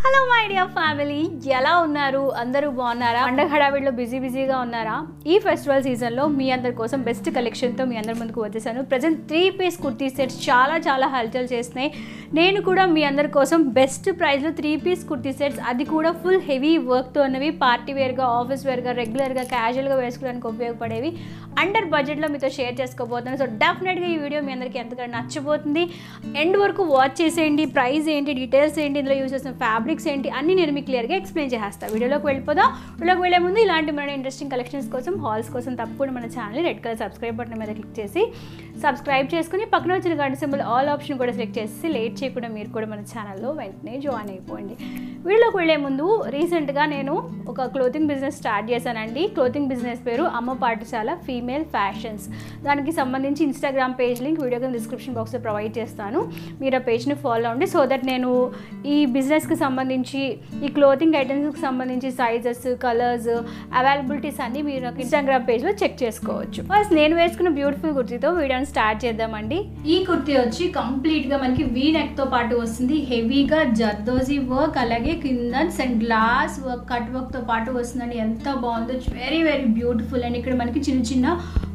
Hello my dear family, ఎలా ఉన్నారు? అందరూ బాగున్నారా? పండగ హడావిడిలో బిజీగా ఉన్నారా? ఈ ఫెస్టివల్ సీజన్లో మీ అందరి కోసం బెస్ట్ కలెక్షన్తో మీ అందరి ముందుకు వచ్చేసాను. ప్రజెంట్ 3 పీస్ కుర్తీ సెట్స్ చాలా హల్చల్ చేస్తున్నాయి. నేను కూడా మీ అందరి కోసం బెస్ట్ ప్రైస్లో 3 పీస్ కుర్తీ సెట్స్, అది కూడా ఫుల్ హెవీ వర్క్తో ఉన్నవి, పార్టీ వేర్గా, ఆఫీస్ వేర్గా, రెగ్యులర్గా, క్యాజువల్గా వేసుకోవడానికి ఉపయోగపడేవి అండర్ బడ్జెట్లో మీతో షేర్ చేసుకోబోతున్నాను. సో డెఫినెట్గా ఈ వీడియో మీ అందరికీ ఎంతగానో నచ్చబోతుంది. ఎండ్ వరకు వాచ్ చేసేయండి. ప్రైస్ ఏంటి, డీటెయిల్స్ ఏంటి, ఇందులో యూజ్ చేసిన ఫ్యాబ్రిక్స్ ఏంటి అన్నీ నేను మీకు క్లియర్గా ఎక్స్ప్లెయిన్ చేస్తాను. వీడియోలోకి వెళ్ళిపోదాం. వీడియోకి వెళ్ళే ముందు ఇలాంటి మన ఇంట్రెస్టింగ్ కలెక్షన్స్ కోసం, హాల్స్ కోసం తప్పకుండా మన ఛానల్ని రెడ్ కలర్ సబ్స్క్రైబ్ బటన్ మీద క్లిక్ చేసి సబ్స్క్రైబ్ చేసుకుని పక్కన వచ్చిన గంట సింబల్ ఆల్ ఆప్షన్ కూడా సెలెక్ట్ చేసి లేట్ చేయకుండా మీరు కూడా మన ఛానల్లో వెంటనే జాయిన్ అయిపోండి. వీడియోకి వెళ్ళే ముందు రీసెంట్గా నేను ఒక క్లోతింగ్ బిజినెస్ స్టార్ట్ చేశానండి. క్లోతింగ్ బిజినెస్ పేరు అమ్మ పాఠశాల ఫీమేల్ ఫ్యాషన్స్. దానికి సంబంధించి ఇన్స్టాగ్రామ్ పేజ్ లింక్ వీడియో కింద డిస్క్రిప్షన్ బాక్స్లో ప్రొవైడ్ చేస్తాను. మీరు ఆ పేజ్ని ఫాలో అవ్వండి. సో దట్ నేను ఈ బిజినెస్కి సంబంధించి, ఈ క్లోతింగ్ ఐటమ్స్కి సంబంధించి సైజెస్, కలర్స్, అవైలబిలిటీస్ అన్నీ మీరు నాకు ఇన్స్టాగ్రామ్ పేజ్లో చెక్ చేసుకోవచ్చు. ఫస్ట్ నేను వేసుకున్న బ్యూటిఫుల్ కుర్తీతో వీడియోని స్టార్ట్ చేద్దామండి. ఈ కుర్తీ వచ్చి కంప్లీట్గా మనకి వీ నెక్తో పాటు వస్తుంది. హెవీగా జర్దోజీ వర్క్, అలాగే కింద గ్లాస్ వర్క్, కట్ వర్క్తో పాటు వస్తుందండి. ఎంత బాగుందో, వెరీ బ్యూటిఫుల్. అండ్ ఇక్కడ మనకి చిన్న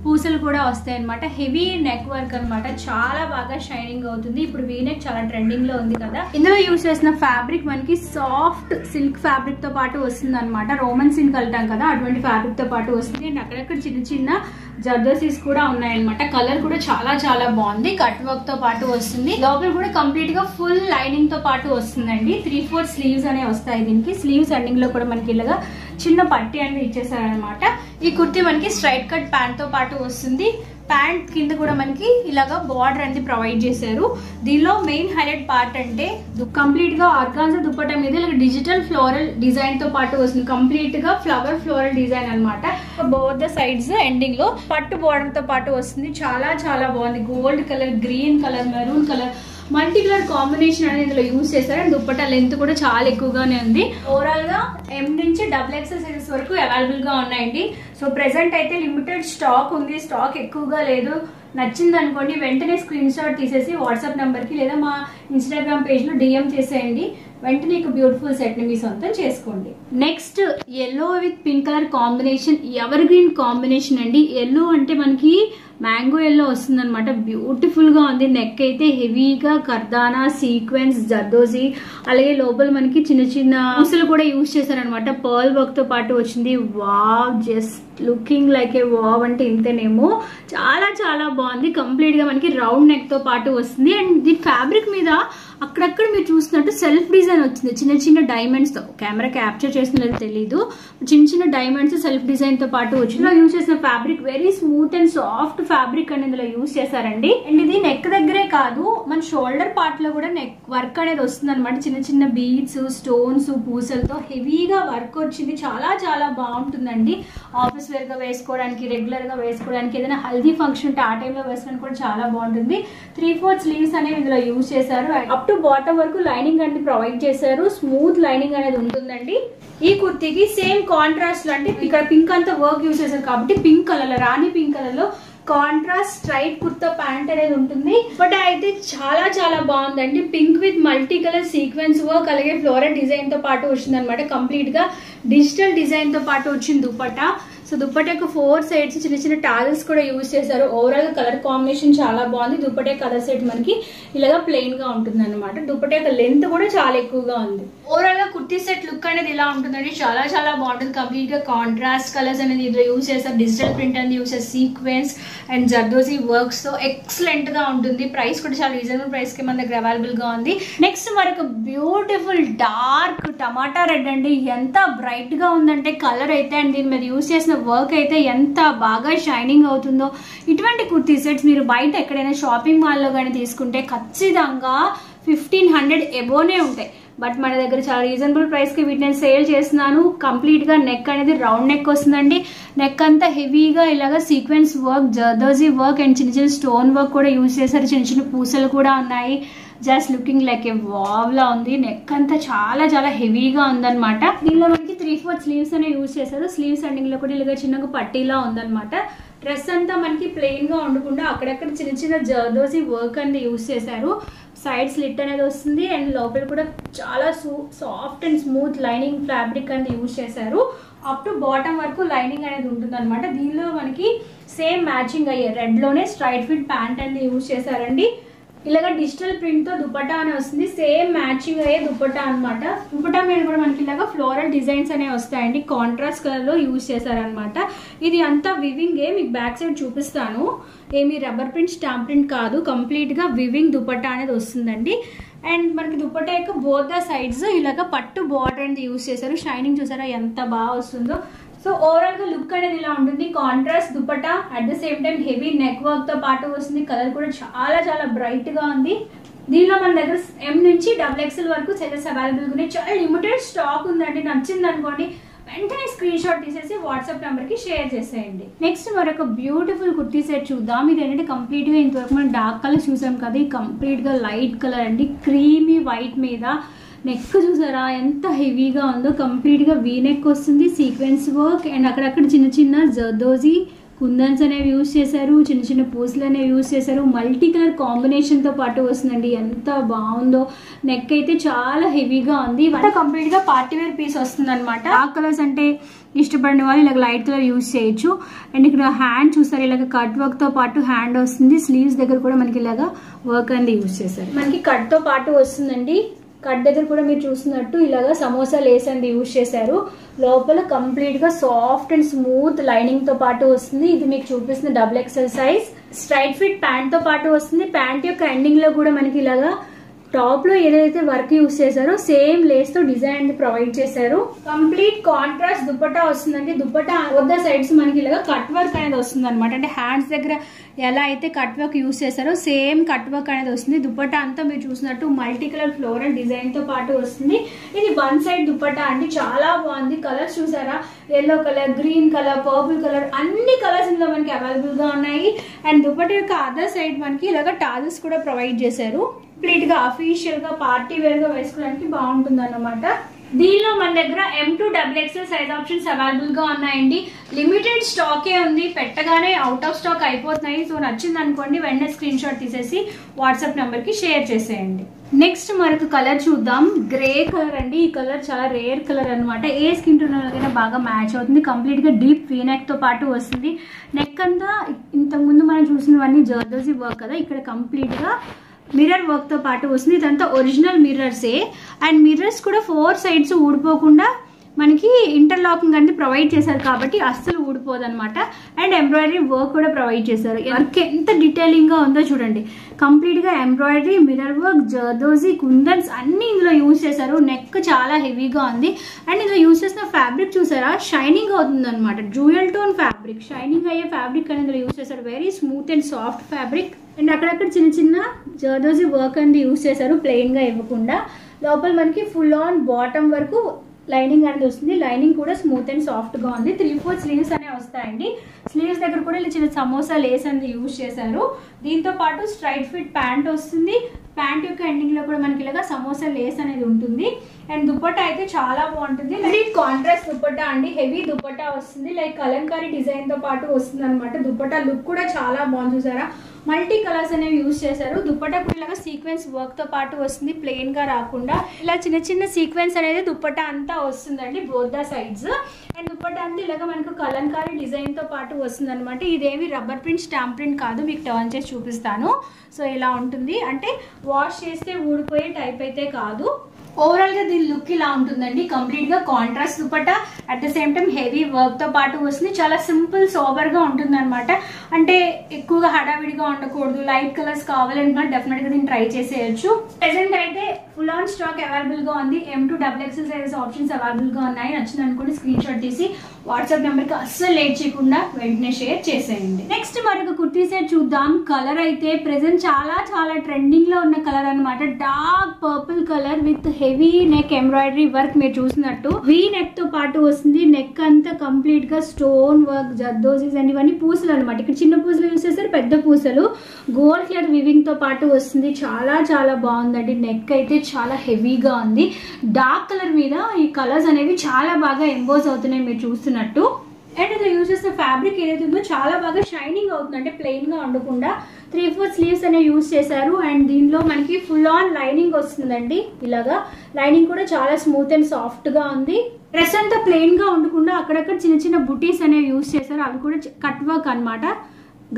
పూసలు కూడా వస్తాయి అనమాట. హెవీ నెక్ వర్క్ అనమాట, చాలా బాగా షైనింగ్ అవుతుంది. ఇప్పుడు వీ నెక్ చాలా ట్రెండింగ్ లో ఉంది కదా. ఇందులో యూజ్ చేసిన ఫ్యాబ్రిక్ మనకి సాఫ్ట్ సిల్క్ ఫ్యాబ్రిక్ తో పాటు వస్తుంది అనమాట. రోమన్ సిల్క్ అంటాం కదా, అటువంటి ఫ్యాబ్రిక్ తో పాటు వస్తుంది. అండ్ అక్కడక్కడ చిన్న జర్దోసీస్ కూడా ఉన్నాయన్నమాట. కలర్ కూడా చాలా బాగుంది. కట్ వర్క్ తో పాటు వస్తుంది. లోపల కూడా కంప్లీట్ గా ఫుల్ లైనింగ్ తో పాటు వస్తుందండి. 3/4 స్లీవ్స్ అనేవి వస్తాయి దీనికి. స్లీవ్స్ ఎండింగ్ లో కూడా మనకి ఇలాగా చిన్న పట్టి అనేది ఇచ్చేసారనమాట. ఈ కుర్తీ మనకి స్ట్రైట్ కట్ ప్యాంట్ తో పాటు వస్తుంది. ప్యాంట్ కింద కూడా మనకి ఇలాగా బార్డర్ అనేది ప్రొవైడ్ చేశారు. దీనిలో మెయిన్ హైలైట్ పార్ట్ అంటే కంప్లీట్ గా ఆర్గాన్జా దుపట్టా మీద ఇలా డిజిటల్ ఫ్లోరల్ డిజైన్ తో పాటు వస్తుంది. కంప్లీట్ గా ఫ్లోరల్ డిజైన్ అనమాట. బోత్ ద సైడ్స్ ఎండింగ్ లో పట్టు బార్డర్ తో పాటు వస్తుంది. చాలా బాగుంది. Gold colour, green colour, maroon colour, multi colour combination అనేది ఇందులో యూజ్ చేశారు. అండ్ దుపట్టా లెంత్ కూడా చాలా ఎక్కువగానే ఉంది. ఓవరాల్ గా M నుంచి XXL సైజెస్ వరకు అవైలబుల్ గా ఉన్నాయండి. సో ప్రెసెంట్ అయితే లిమిటెడ్ స్టాక్ ఉంది. స్టాక్ ఎక్కువగా లేదు. నచ్చింది అనుకోండి, వెంటనే స్క్రీన్ షాట్ తీసేసి వాట్సాప్ నెంబర్కి లేదా మా ఇన్స్టాగ్రామ్ పేజ్లో DM చేసేయండి. వెంటనే ఒక బ్యూటిఫుల్ సెట్ ని మీ సొంతం చేసుకోండి. Next yellow with pink colour combination, ever green combination అండి. ఎల్లో అంటే మనకి మ్యాంగో ఎల్లో వస్తుంది అనమాట. బ్యూటిఫుల్ గా ఉంది. నెక్ అయితే హెవీగా కర్దానా సీక్వెన్స్ జర్దోజీ, అలాగే లోపల మనకి చిన్న పూసలు కూడా యూజ్ చేశారనమాట. పర్ల్ వర్క్ తో పాటు వచ్చింది. Wow, just looking like a wow అంటే ఇంతేనేమో. చాలా బాగుంది. కంప్లీట్ గా మనకి రౌండ్ నెక్ తో పాటు వస్తుంది. అండ్ దీని ఫ్యాబ్రిక్ మీద అక్కడక్కడ మీరు చూసినట్టు సెల్ఫ్ డిజైన్ వచ్చింది. చిన్న డైమండ్స్ తో, కెమెరా క్యాప్చర్ చేసినది తెలీదు, చిన్న డైమండ్స్ సెల్ఫ్ డిజైన్ తో పాటు వచ్చింది. యూజ్ చేసిన fabric very smooth and soft fabric అని ఇందులో యూజ్ చేశారండి. అండ్ ఇది నెక్ దగ్గరే కాదు, మన షోల్డర్ పార్ట్ లో కూడా నెక్ వర్క్ అనేది వస్తుంది అనమాట. చిన్న బీడ్స్, స్టోన్స్, పూసలతో హెవీగా వర్క్ వచ్చింది. చాలా బాగుంటుందండి. ఆఫీస్ వేర్ గా వేసుకోవడానికి, రెగ్యులర్ గా వేసుకోవడానికి, ఏదైనా హల్దీ ఫంక్షన్ ఉంటే ఆ టైంలో వేసుకోవడానికి కూడా చాలా బాగుంటుంది. 3/4 స్లీవ్స్ అనేవి ఇందులో యూజ్ చేశారు. అప్ టు బాటమ్ వరకు లైనింగ్ అనేది ప్రొవైడ్ చేశారు. స్మూత్ లైనింగ్ అనేది ఉంటుందండి. ఈ కుర్తీకి సేమ్ కాంట్రాస్ట్ అంటే ఇక్కడ పింక్ అంతా వర్క్ యూజ్ చేశారు కాబట్టి పింక్ కలర్ లో, రాణి పింక్ కలర్ లో కాంట్రాస్ట్ స్ట్రైట్ కుర్తా ప్యాంట్ అనేది ఉంటుంది. బట్ అయితే చాలా బాగుందండి. Pink with multi colour sequence work, అలాగే ఫ్లోరల్ డిజైన్ తో పాటు వచ్చింది అనమాట. కంప్లీట్ గా డిజిటల్ డిజైన్ తో పాటు వచ్చింది దుపట్టా. సో దుపట్టాకు 4 సైడ్స్ చిన్న టాజల్స్ కూడా యూజ్ చేశారు. ఓవరాల్ కలర్ కాంబినేషన్ చాలా బాగుంది. దుపట్టా కలర్ సెట్ మనకి ఇలాగా ప్లెయిన్ గా ఉంటుంది అనమాట. దుపట్టా యొక్క లెంత్ కూడా చాలా ఎక్కువగా ఉంది. ఓవరాల్ గా కుర్తీ సెట్ లుక్ అనేది ఇలా ఉంటుందండి. చాలా బాగుంటుంది. కంప్లీట్ గా కాంట్రాస్ట్ కలర్స్ అనేది ఇందులో యూజ్ చేస్తారు. డిజిటల్ ప్రింట్ అనేది యూజ్ చేస్తారు. సీక్వెన్స్ అండ్ జర్దోజీ వర్క్స్ తో ఎక్సలెంట్ గా ఉంటుంది. ప్రైస్ కూడా చాలా రీజనబుల్ ప్రైస్ కి మన దగ్గర అవైలబుల్ గా ఉంది. నెక్స్ట్ మరొక బ్యూటిఫుల్ డార్క్ టమాటా రెడ్ అండి. ఎంత బ్రైట్ గా ఉందంటే కలర్ అయితే, అండ్ దీని మీద యూజ్ చేసిన వర్క్ అయితే ఎంత బాగా షైనింగ్ అవుతుందో. ఇటువంటి కుర్తీ సెట్స్ మీరు బయట ఎక్కడైనా షాపింగ్ మాల్లో కానీ తీసుకుంటే ఖచ్చితంగా 1500 ఎబోనే ఉంటాయి. బట్ మన దగ్గర చాలా రీజనబుల్ ప్రైస్కి వీటిని నేను సేల్ చేస్తున్నాను. కంప్లీట్గా నెక్ అనేది రౌండ్ నెక్ వస్తుందండి. నెక్ అంతా హెవీగా ఇలాగా sequence work, zardozi work and చిన్న స్టోన్ వర్క్ కూడా యూజ్ చేశారు. చిన్న పూసలు కూడా ఉన్నాయి. Just looking like a wow లా ఉంది. నెక్ అంతా చాలా హెవీగా ఉందన్నమాట. దీనిలో మనకి 3/4 స్లీవ్స్ అనే యూజ్ చేశారు. స్లీవ్స్ ఎండింగ్ లో కూడా ఇలాగ చిన్నగా పట్టీలా ఉందన్నమాట. డ్రెస్ అంతా మనకి ప్లెయిన్ గా ఉండకుండా అక్కడక్కడ చిన్న జర్దోజీ వర్క్ అనేది యూజ్ చేశారు. సైడ్ స్లిట్ అనేది వస్తుంది అండ్ లోపల కూడా చాలా soft and smooth lining fabric అనేది యూజ్ చేశారు. అప్ టు బాటమ్ వరకు లైనింగ్ అనేది ఉంటుంది అనమాట. దీనిలో మనకి సేమ్ మ్యాచింగ్ అయ్యే రెడ్లోనే స్ట్రైట్ ఫిట్ ప్యాంట్ అనేది యూజ్ చేశారండి. ఇలాగ డిజిటల్ ప్రింట్తో దుపట్టా అని వస్తుంది, సేమ్ మ్యాచింగ్ అయ్యే దుపట్టా అనమాట. దుపట్టా మీద కూడా మనకి ఇలాగ ఫ్లోరల్ డిజైన్స్ అనేవి వస్తాయండి, కాంట్రాస్ట్ కలర్లో యూజ్ చేశారనమాట. ఇది అంతా వివింగే, మీకు బ్యాక్ సైడ్ చూపిస్తాను. ఏమి రబ్బర్ ప్రింట్ స్టాంప్ ప్రింట్ కాదు, కంప్లీట్గా వివింగ్ దుపట్టా అనేది వస్తుందండి. అండ్ మనకి దుపట్టా యొక్క బోత్ ద సైడ్స్ ఇలాగ పట్టు బార్డర్ అనేది యూజ్ చేశారు. షైనింగ్ చూసారా ఎంత బాగా వస్తుందో. సో ఓవరాల్గా లుక్ అనేది ఇలా ఉంటుంది. Contrast dupatta, at the same time heavy neck వర్క్తో పాటు వస్తుంది. కలర్ కూడా చాలా చాలా బ్రైట్గా ఉంది. దీనిలో మన దగ్గర M నుంచి XXL వరకు సైజెస్ అవైలబుల్గా ఉన్నాయి. చాలా లిమిటెడ్ స్టాక్ ఉందండి. నచ్చింది అనుకోండి వెంటనే స్క్రీన్ షాట్ తీసేసి వాట్సాప్ నెంబర్కి షేర్ చేసేయండి. నెక్స్ట్ మరొక బ్యూటిఫుల్ కుర్తీ సెట్ చూద్దాం. ఇది ఏంటంటే కంప్లీట్గా ఇంతవరకు మనం డార్క్ కలర్ చూసాం కదా, ఇది కంప్లీట్గా లైట్ కలర్ అండి. క్రీమీ వైట్ మీద నెక్ చూసారా ఎంత హెవీగా ఉందో. కంప్లీట్గా వీ నెక్ వస్తుంది, సీక్వెన్స్ వర్క్ అండ్ అక్కడక్కడ చిన్న చిన్న జర్దోజీ కుందన్స్ అనేవి యూజ్ చేశారు, చిన్న చిన్న పూసలు అనేవి యూజ్ చేశారు. మల్టీ కలర్ కాంబినేషన్తో పాటు వస్తుందండి, ఎంత బాగుందో. నెక్ అయితే చాలా హెవీగా ఉంది. ఇవంతా కంప్లీట్గా పార్టీ వేర్ పీస్ వస్తుంది అనమాట. డార్క్ కలర్స్ అంటే ఇష్టపడిన వాళ్ళు ఇలాగ లైట్ కలర్ యూజ్ చేయొచ్చు. అండ్ ఇక్కడ హ్యాండ్ చూసారు, ఇలాగ కట్ వర్క్తో పాటు హ్యాండ్ వస్తుంది. స్లీవ్స్ దగ్గర కూడా మనకి ఇలాగ వర్క్ అనేది యూజ్ చేశారు. మనకి కట్తో పాటు వస్తుందండి. కట్ దగ్గర కూడా మీరు చూస్తున్నట్టు ఇలాగా సమోసా లేస్ అనేది యూజ్ చేశారు. లోపల కంప్లీట్గా సాఫ్ట్ అండ్ స్మూత్ లైనింగ్తో పాటు వస్తుంది. ఇది మీకు చూపిస్తుంది XXL సైజ్. స్ట్రైట్ ఫిట్ ప్యాంట్తో పాటు వస్తుంది. ప్యాంట్ యొక్క ఎండింగ్లో కూడా మనకి ఇలాగా టాప్లో ఏదైతే వర్క్ యూజ్ చేశారో సేమ్ లేస్తో డిజైన్ అనేది ప్రొవైడ్ చేశారు. కంప్లీట్ కాంట్రాస్ట్ దుపట్టా వస్తుందండి. దుపట్టా వద్ద సైడ్స్ మనకి ఇలాగా కట్ వర్క్ అనేది వస్తుంది అనమాట. అంటే హ్యాండ్స్ దగ్గర ఎలా అయితే కట్ వర్క్ యూజ్ చేశారో సేమ్ కట్ వర్క్ అనేది వస్తుంది. దుపట్టా అంతా మీరు చూసినట్టు మల్టీ కలర్ ఫ్లోరల్ డిజైన్తో పాటు వస్తుంది. ఇది వన్ సైడ్ దుపట్టా అండి, చాలా బాగుంది. కలర్స్ చూసారా, yellow colour, green colour, purple colour, అన్ని కలర్స్ ఇందులో మనకి అవైలబుల్గా ఉన్నాయి. అండ్ దుపట్టా యొక్క అదర్ సైడ్ మనకి ఇలాగ టాజెస్ కూడా ప్రొవైడ్ చేశారు. కంప్లీట్ గా అఫీషియల్ గా పార్టీ వేర్ గా వేసుకోవడానికి బాగుంటుంది అన్నమాట. దీనిలో మన దగ్గర M to XXL size options available గా ఉన్నాయండి. లిమిటెడ్ స్టాకే ఉంది, పెట్టగానే అవుట్ ఆఫ్ స్టాక్ అయిపోతున్నాయి. సో నచ్చింది అనుకోండి వెంటనే స్క్రీన్ షాట్ తీసేసి వాట్సాప్ నెంబర్ కి షేర్ చేసేయండి. నెక్స్ట్ మరొక కలర్ చూద్దాం. గ్రే కలర్ అండి. ఈ కలర్ చాలా రేర్ కలర్ అనమాట. ఏ స్కిన్ టోన్ అయినా బాగా మ్యాచ్ అవుతుంది. కంప్లీట్ గా డీప్ వీ నెక్ తో పాటు వస్తుంది. నెక్ అంతా ఇంతకుముందు మనం చూసినవన్నీ జర్దోజీ వర్క్ కదా, ఇక్కడ కంప్లీట్ గా మిర్రర్ వర్క్ తో పాటు వస్తుంది. ఇదంతా ఒరిజినల్ మిర్రర్సే. అండ్ మిర్రర్స్ కూడా 4 సైడ్స్ ఊడిపోకుండా మనకి ఇంటర్లాకింగ్ అనేది ప్రొవైడ్ చేశారు కాబట్టి అస్సలు ఊడిపోదు అనమాట. అండ్ ఎంబ్రాయిడరీ వర్క్ కూడా ప్రొవైడ్ చేశారు. వర్క్ ఎంత డీటెయిలింగ్ గా ఉందో చూడండి. కంప్లీట్ గా ఎంబ్రాయిడరీ, మిర్రర్ వర్క్, జర్దోజీ, కుందన్స్ అన్ని ఇందులో యూజ్ చేశారు. నెక్ చాలా హెవీగా ఉంది. అండ్ ఇందులో యూజ్ చేసిన ఫ్యాబ్రిక్ చూసారా, షైనింగ్ అవుతుంది అనమాట. డ్యూయల్ టోన్ ఫ్యాబ్రిక్, షైనింగ్ అయ్యే ఫ్యాబ్రిక్ అనేది ఇందులో యూజ్ చేశారు. Very smooth and soft fabric. And అక్కడక్కడ చిన్న చిన్న జర్దోజీ వర్క్ అనేది యూజ్ చేశారు, ప్లెయిన్ గా ఇవ్వకుండా. లోపల మనకి ఫుల్ ఆన్ బాటమ్ వరకు లైనింగ్ అనేది వస్తుంది. లైనింగ్ కూడా స్మూత్ అండ్ సాఫ్ట్ గా ఉంది. 3/4 స్లీవ్స్ అనేవి వస్తాయండి. స్లీవ్స్ దగ్గర కూడా ఇలా చిన్న సమోసా లేస్ అనేది యూజ్ చేశారు. దీంతో పాటు స్ట్రైట్ ఫిట్ ప్యాంట్ వస్తుంది. ప్యాంట్ యొక్క ఎండింగ్ లో కూడా మనకి ఇలాగా సమోసా లేస్ అనేది ఉంటుంది. అండ్ దుపట్టా అయితే చాలా బాగుంటుంది. కాంట్రాస్ట్ దుపట్టా అండి, హెవీ దుపట్టా వస్తుంది. లైక్ కలంకారీ డిజైన్ తో పాటు వస్తుంది అనమాట. దుపట్టా లుక్ కూడా చాలా బాగుంది చూసారా, మల్టీ కలర్స్ అనేవి యూజ్ చేశారు. దుపట్టా కూడా ఇలాగా సీక్వెన్స్ వర్క్ తో పాటు వస్తుంది, ప్లెయిన్ గా రాకుండా ఇలా చిన్న చిన్న సీక్వెన్స్ అనేది దుపట్టా అంతా వస్తుందండి, both the sides. And dupatta అంతా ఇలాగా మనకు కలంకారీ డిజైన్ తో పాటు వస్తుంది అనమాట. ఇదేమి రబ్బర్ ప్రింట్ స్టాంప్ ప్రింట్ కాదు, మీకు టర్న్ చేసి చూపిస్తాను. సో ఇలా ఉంటుంది, అంటే వాష్ చేస్తే ఊడిపోయే టైప్ అయితే కాదు. ఓవరాల్ గా దీని లుక్ ఇలా ఉంటుందండి. కంప్లీట్ గా contrast dupatta, at the same time heavy work తో పాటు వస్తుంది. చాలా సింపుల్ సోబర్ గా ఉంటుంది అనమాట. అంటే ఎక్కువగా హడావిడిగా ఉండకూడదు, లైట్ కలర్స్ కావాలనుకున్నా డెఫినెట్ గా దీన్ని ట్రై చేసేయచ్చు. ప్రెసెంట్ అయితే ఫుల్ ఆన్ స్టాక్ అవైలబుల్ గా ఉంది. M to XXL sizes options available గా ఉన్నాయి. నచ్చింది అనుకోండి స్క్రీన్ షాట్ తీసి వాట్సాప్ నెంబర్ కి అస్సలు లేట్ చేయకుండా వెంటనే షేర్ చేసేయండి. నెక్స్ట్ మరొక కుర్తీ సెట్ చూద్దాం. కలర్ అయితే ప్రెసెంట్ చాలా చాలా ట్రెండింగ్ లో ఉన్న కలర్ అనమాట. Dark purple colour with heavy neck embroidery work మీరు చూసినట్టు వీ నెక్ తో పాటు వస్తుంది. నెక్ అంతా కంప్లీట్ గా స్టోన్ వర్క్, జర్దోజీస్ అండ్ ఇవన్నీ పూసలు అనమాట. ఇక్కడ చిన్న పూసలు యూస్ చేస్తారు, పెద్ద పూసలు గోల్డ్ కలర్ వివింగ్ తో పాటు వస్తుంది. చాలా చాలా బాగుందండి. నెక్ అయితే చాలా హెవీగా ఉంది. డార్క్ కలర్ మీద ఈ కలర్స్ అనేవి చాలా బాగా ఎంబోజ్ అవుతున్నాయి మీరు చూస్తున్నట్టు. అండ్ ఇందులో యూజ్ చేసిన ఫ్యాబ్రిక్ ఏదైతే ఉందో చాలా బాగా షైనింగ్ అవుతుంది, అంటే ప్లెయిన్గా ఉండకుండా 3/4 స్లీవ్స్ అనేవి యూజ్ చేశారు. అండ్ దీనిలో మనకి ఫుల్ ఆన్ లైనింగ్ వస్తుందండి, ఇలాగా లైనింగ్ కూడా చాలా స్మూత్ అండ్ సాఫ్ట్గా ఉంది. డ్రెస్ అంతా ప్లెయిన్గా ఉండకుండా అక్కడక్కడ చిన్న చిన్న బుటీస్ అనేవి యూజ్ చేశారు, అవి కూడా కట్ వర్క్ అనమాట,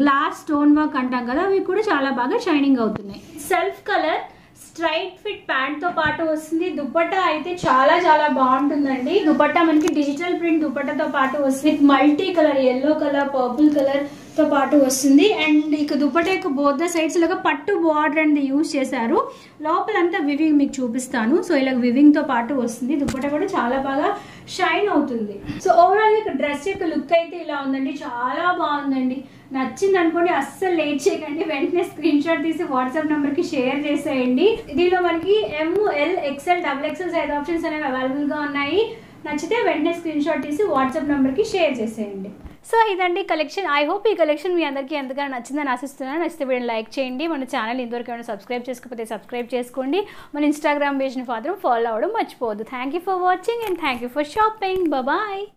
గ్లాస్ స్టోన్ వర్క్ అంటాం కదా, అవి కూడా చాలా బాగా షైనింగ్ అవుతున్నాయి. Self colour straight fit pant తో పాటు వస్తుంది. దుపట్టా అయితే చాలా చాలా బాగుంటుందండి. దుపట్టా మనకి డిజిటల్ ప్రింట్ దుపట్టాతో పాటు వస్తుంది, multi colour yellow colour purple colour తో పాటు వస్తుంది. అండ్ ఇక దుపట్టా యొక్క బోత్ ద సైడ్స్ లాగా పట్టు బార్డర్ అనేది యూజ్ చేశారు. లోపలంతా వివింగ్ మీకు చూపిస్తాను. సో ఇలా వివింగ్ తో పాటు వస్తుంది. దుపట్టా కూడా చాలా బాగా షైన్ అవుతుంది. సో ఓవరాల్ గా డ్రెస్ యొక్క లుక్ అయితే ఇలా ఉందండి, చాలా బాగుందండి. నచ్చింది అనుకోండి, అస్సలు లేట్ చేయకండి, వెంటనే స్క్రీన్ షాట్ తీసి వాట్సాప్ నెంబర్కి షేర్ చేసేయండి. దీనిలో మనకి ML XL XXL size options అనేవి అవైలబుల్గా ఉన్నాయి. నచ్చితే వెంటనే స్క్రీన్ షాట్ తీసి వాట్సాప్ నెంబర్కి షేర్ చేసేయండి. సో ఇదండి కలెక్షన్. ఐ హోప్ ఈ కలెక్షన్ మీ అందరికీ ఎంతగానో నచ్చిందని ఆశిస్తున్నాను. నచ్చితే వీడియోని లైక్ చేయండి. మన ఛానల్ ఇంతవరకు ఏమైనా సబ్స్క్రైబ్ చేసుకోకపోతే సబ్స్క్రైబ్ చేసుకోండి. మన ఇన్స్టాగ్రామ్ పేజ్ని మాత్రం ఫాలో అవ్వడం మర్చిపోవద్దు. Thank you for watching and thank you for shopping. Bye.